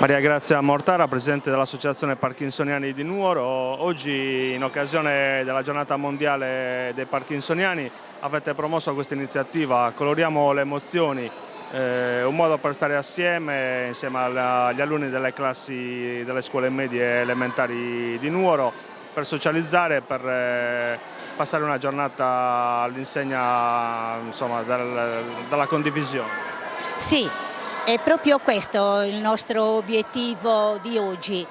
Maria Grazia Mortara, Presidente dell'Associazione Parkinsoniani di Nuoro. Oggi, in occasione della Giornata Mondiale dei Parkinsoniani, avete promosso questa iniziativa Coloriamo le emozioni, un modo per stare insieme agli alunni delle classi delle scuole medie e elementari di Nuoro, per socializzare, per passare una giornata all'insegna della condivisione. Sì, è proprio questo il nostro obiettivo di oggi,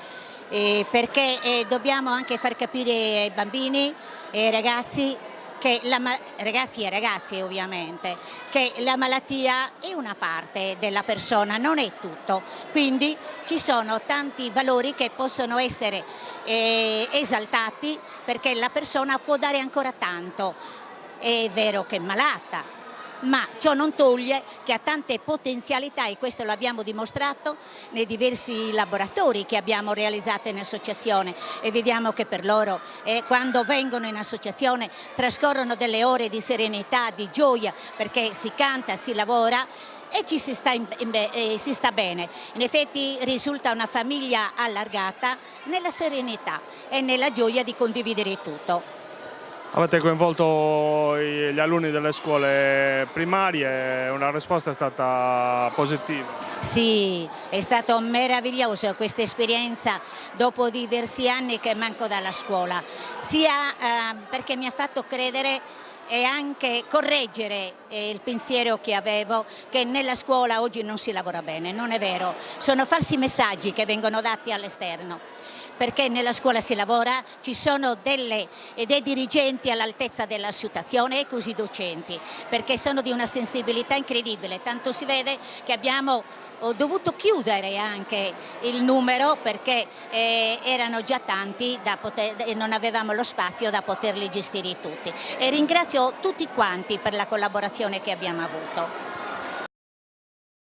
perché dobbiamo anche far capire ai bambini e ai ragazzi, ragazzi e ragazze ovviamente, che la malattia è una parte della persona, non è tutto. Quindi ci sono tanti valori che possono essere esaltati, perché la persona può dare ancora tanto. È vero che è malata, ma ciò non toglie che ha tante potenzialità, e questo lo abbiamo dimostrato nei diversi laboratori che abbiamo realizzato in associazione, e vediamo che per loro quando vengono in associazione trascorrono delle ore di serenità, di gioia, perché si canta, si lavora e si sta bene. In effetti risulta una famiglia allargata nella serenità e nella gioia di condividere tutto. Avete coinvolto gli alunni delle scuole primarie, una risposta è stata positiva? Sì, è stato meraviglioso questa esperienza dopo diversi anni che manco dalla scuola, sia perché mi ha fatto credere e anche correggere il pensiero che avevo, che nella scuola oggi non si lavora bene. Non è vero, sono falsi messaggi che vengono dati all'esterno, perché nella scuola si lavora, ci sono dei dirigenti all'altezza della situazione, e così docenti, perché sono di una sensibilità incredibile, tanto si vede che abbiamo dovuto chiudere anche il numero, perché erano già tanti e non avevamo lo spazio da poterli gestire tutti. E ringrazio tutti quanti per la collaborazione che abbiamo avuto.